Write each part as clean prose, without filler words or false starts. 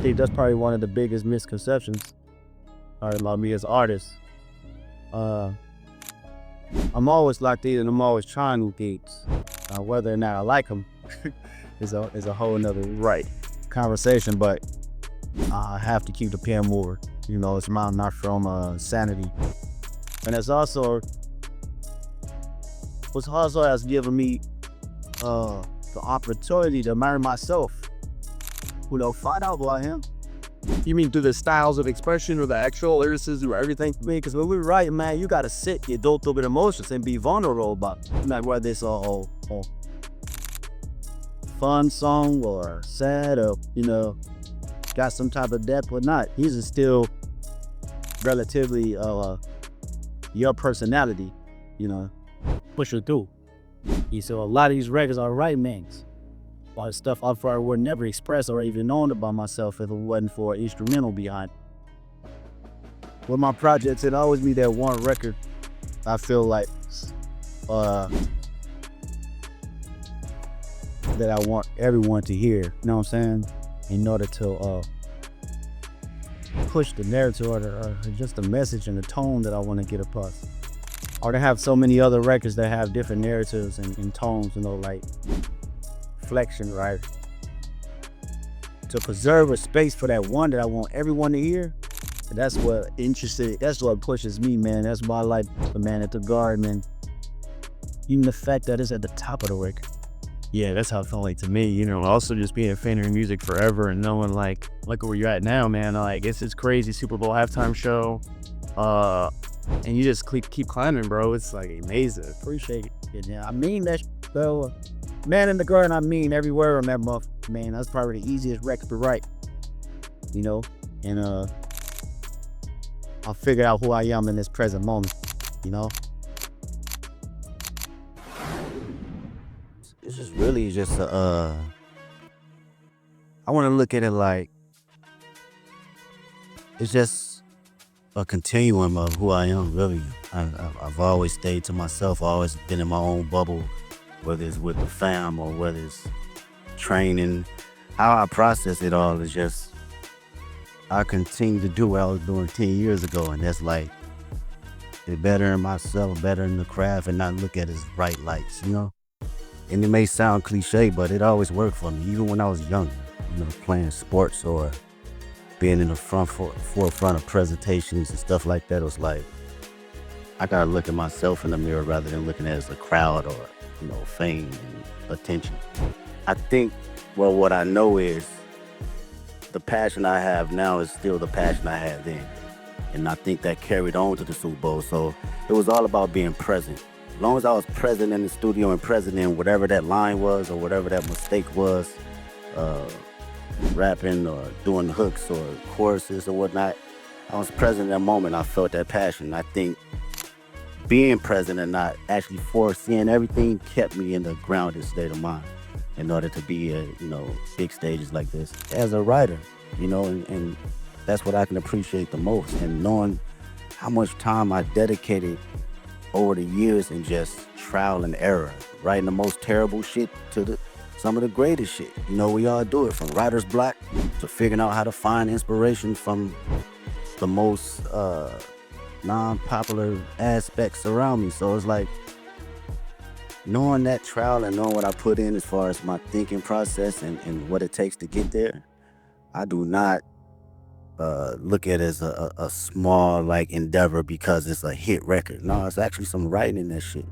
think that's probably one of the biggest misconceptions about me as an artist. I'm always locked in and I'm always trying new things. Whether or not I like them is a whole nother conversation, but I have to keep the pen moving. You know, it's my not from sanity. And it's also what's also has given me the opportunity to learn myself. You know, find out who I am. You mean through the styles of expression or the actual lyricism or everything? I mean, because when we write, man, you gotta sit, you go through with emotions and be vulnerable about it. Like whether it's a fun song or sad or, you know, got some type of depth or not. These are still relatively your personality, you know, pushing through. So a lot of these records are right man's. A lot of stuff I probably would never express or even known about myself if it wasn't for an instrumental behind it. With my projects, it always be that one record I feel like that I want everyone to hear, you know what I'm saying? In order to push the narrative or just the message and the tone that I want to get across. Or to have so many other records that have different narratives and tones, you know, like flexion, right? To preserve a space for that one that I want everyone to hear. That's what pushes me, man. That's why I like the Man at the Garden, man. Even the fact that it's at the top of the record. Yeah, that's how it felt like to me, you know. Also just being a fan of your music forever and knowing like where you're at now, man. Like it's this crazy Super Bowl halftime show. And you just keep climbing, bro. It's like amazing. Appreciate it. Yeah, I mean that, though. Man in the Garden, I mean every word on that muff. Man, that's probably the easiest record to write. You know? And I'll figure out who I am in this present moment, you know? It's just really just I want to look at it like it's just a continuum of who I am, really. I've always stayed to myself, always been in my own bubble, whether it's with the fam or whether it's training. How I process it all is just, I continue to do what I was doing 10 years ago, and that's like, get better in myself, better in the craft, and not look at it as bright lights, you know? And it may sound cliche, but it always worked for me, even when I was young, you know, playing sports or being in the forefront of presentations and stuff like that. It was like, I gotta look at myself in the mirror rather than looking at it as a crowd or, you know, fame and attention. I think, well, what I know is the passion I have now is still the passion I had then. And I think that carried on to the Super Bowl. So it was all about being present. As long as I was present in the studio and present in whatever that line was or whatever that mistake was, rapping or doing hooks or choruses or whatnot, I was present in that moment. I felt that passion. I think being present and not actually foreseeing everything kept me in the grounded state of mind in order to be at, you know, big stages like this. As a writer, you know, and that's what I can appreciate the most. And knowing how much time I dedicated over the years in just trial and error, writing the most terrible shit to some of the greatest shit. You know, we all do it, from writer's block to figuring out how to find inspiration from the most non-popular aspects around me. So it's like, knowing that trial and knowing what I put in as far as my thinking process and what it takes to get there, I do not look at it as a small like endeavor because it's a hit record. No, it's actually some writing in that shit.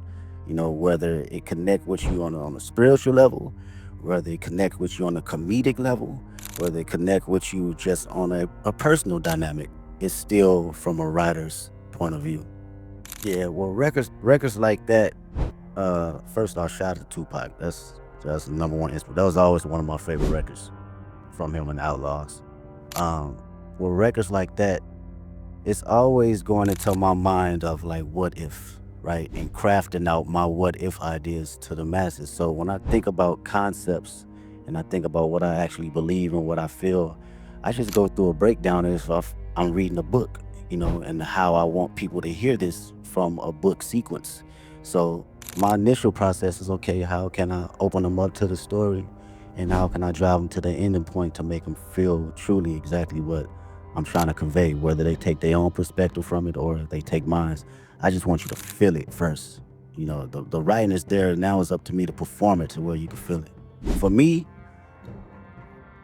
You know, whether it connect with you on a spiritual level, whether it connect with you on a comedic level, whether it connect with you just on a personal dynamic, it's still from a writer's point of view. Yeah, well, records like that. First off, shout out to Tupac. That's the number one inspiration. That was always one of my favorite records from him and Outlaws. Well, records like that, it's always going into my mind of like, what if, right? And crafting out my what if ideas to the masses. So when I think about concepts and I think about what I actually believe and what I feel, I just go through a breakdown as if I'm reading a book, you know, and how I want people to hear this from a book sequence. So my initial process is, okay, how can I open them up to the story and how can I drive them to the ending point to make them feel truly exactly what I'm trying to convey, whether they take their own perspective from it or they take mine. I just want you to feel it first. The writing is there. Now it's up to me to perform it to where you can feel it. For me,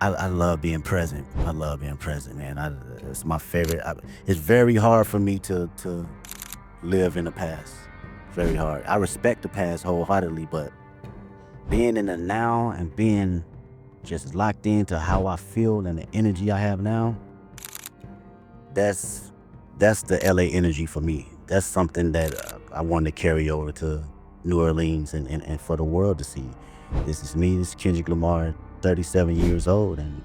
I love being present. I love being present, man. It's my favorite. It's very hard for me to live in the past. Very hard. I respect the past wholeheartedly, but being in the now and being just locked into how I feel and the energy I have now, that's that's the LA energy for me. That's something that I want to carry over to New Orleans and for the world to see. This is me. This is Kendrick Lamar, 37 years old, and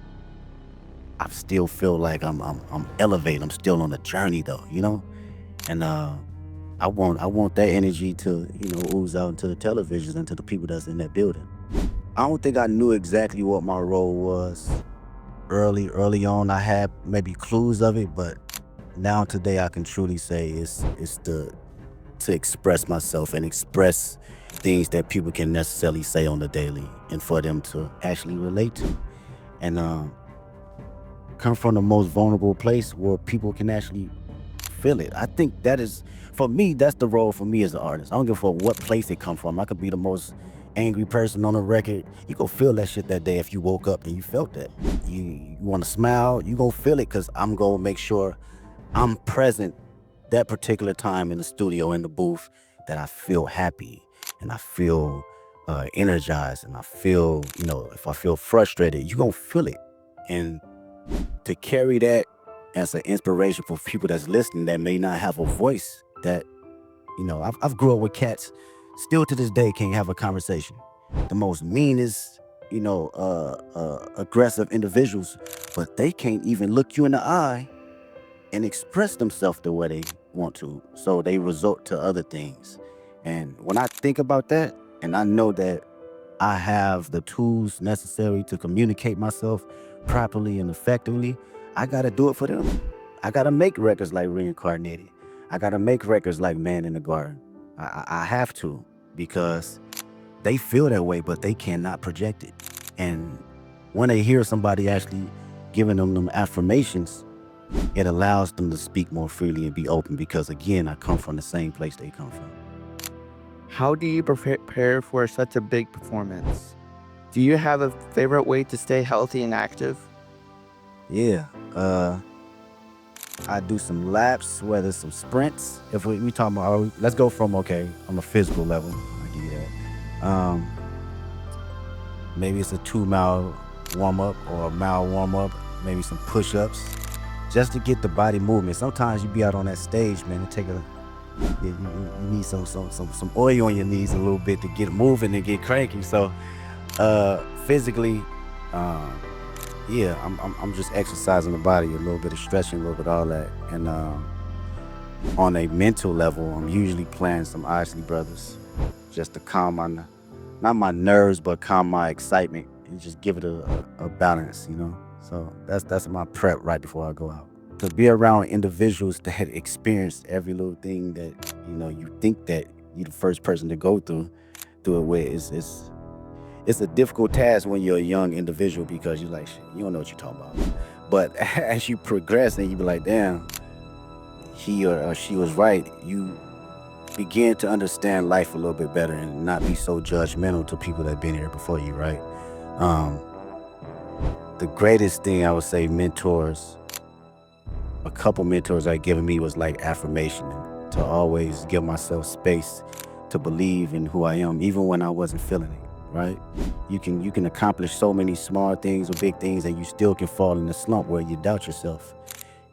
I still feel like I'm elevated. I'm still on the journey though. And I want that energy to ooze out into the televisions and to the people that's in that building. I don't think I knew exactly what my role was early on. I had maybe clues of it, but now today I can truly say it's to express myself and express things that people can necessarily say on the daily and for them to actually relate to. And come from the most vulnerable place where people can actually feel it. I think that is, for me, that's the role for me as an artist. I don't give a fuck what place it come from. I could be the most angry person on the record. You go feel that shit that day if you woke up and you felt that. You want to smile, you gonna feel it because I'm gonna make sure I'm present that particular time in the studio, in the booth, that I feel happy and I feel energized and I feel, if I feel frustrated, you gonna feel it. And to carry that as an inspiration for people that's listening that may not have a voice, that I've grew up with cats still to this day can't have a conversation, the most meanest, aggressive individuals, but they can't even look you in the eye and express themselves the way they want to, so they resort to other things. And when I think about that, and I know that I have the tools necessary to communicate myself properly and effectively, I gotta do it for them. I gotta make records like Reincarnated. I gotta make records like Man in the Garden. I have to, because they feel that way, but they cannot project it. And when they hear somebody actually giving them affirmations, it allows them to speak more freely and be open, because again, I come from the same place they come from. How do you prepare for such a big performance? Do you have a favorite way to stay healthy and active? Yeah. I do some laps, whether it's some sprints. If we talking about, let's go from, okay, on a physical level. I give you that. Maybe it's a 2 mile warm up or a mile warm up, maybe some push ups, just to get the body movement. Sometimes you be out on that stage, man, and you need some oil on your knees a little bit to get moving and get cranky. So physically, yeah, I'm just exercising the body, a little bit of stretching, a little bit of all that. And on a mental level, I'm usually playing some Isley Brothers, just to calm not my nerves, but calm my excitement and just give it a balance. So that's my prep right before I go out. To be around individuals that had experienced every little thing that you think that you're the first person to go through it with, it's a difficult task when you're a young individual, because you're like, shit, you don't know what you're talking about. But as you progress and you be like, damn, he or she was right, you begin to understand life a little bit better and not be so judgmental to people that have been here before you, right? Um, the greatest thing I would say, a couple mentors I given me was like affirmation, and to always give myself space to believe in who I am, even when I wasn't feeling it. Right? You can accomplish so many small things or big things, and you still can fall in a slump where you doubt yourself.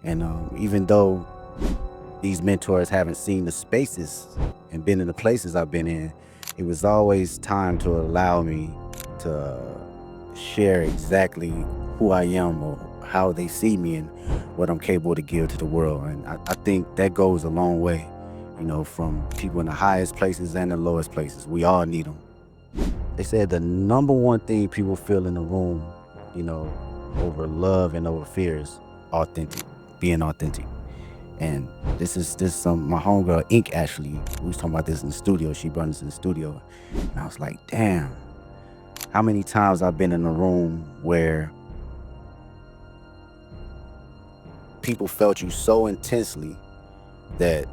And even though these mentors haven't seen the spaces and been in the places I've been in, it was always time to allow me to share exactly who I am or how they see me and what I'm capable to give to the world. And I think that goes a long way, from people in the highest places and the lowest places. We all need them. They said the number one thing people feel in the room, over love and over fear, is authentic, being authentic. And this is some my homegirl Ink, actually, we was talking about this in the studio. She brought us in the studio, and I was like, damn, how many times I've been in a room where people felt you so intensely that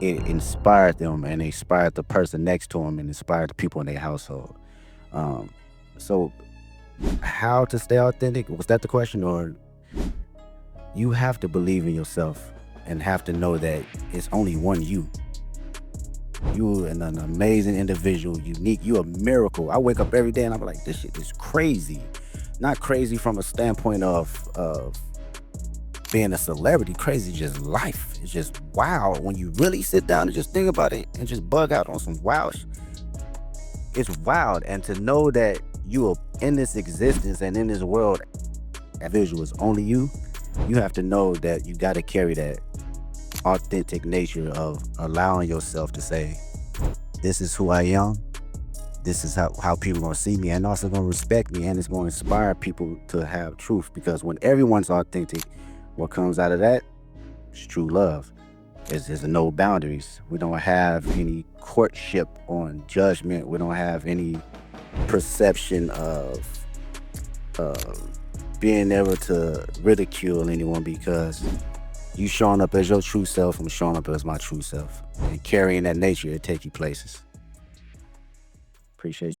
it inspired them, and it inspired the person next to them, and inspired the people in their household. Um, so how to stay authentic? Was that the question? Or you have to believe in yourself and have to know that it's only one you. You're an amazing individual, unique. You're a miracle. I wake up every day and I'm like, this shit is crazy. Not crazy from a standpoint of being a celebrity. Crazy just life. It's just wow. When you really sit down and just think about it and just bug out on some wow it's wild. And to know that you are in this existence and in this world, that visual is only you have to know that you got to carry that authentic nature of allowing yourself to say, this is who I am. This is how people are going to see me, and also going to respect me, and it's going to inspire people to have truth. Because when everyone's authentic, what comes out of that is true love. There's no boundaries. We don't have any courtship on judgment. We don't have any perception of being able to ridicule anyone, because you showing up as your true self, I'm showing up as my true self. And carrying that nature, it take you places. Appreciate you.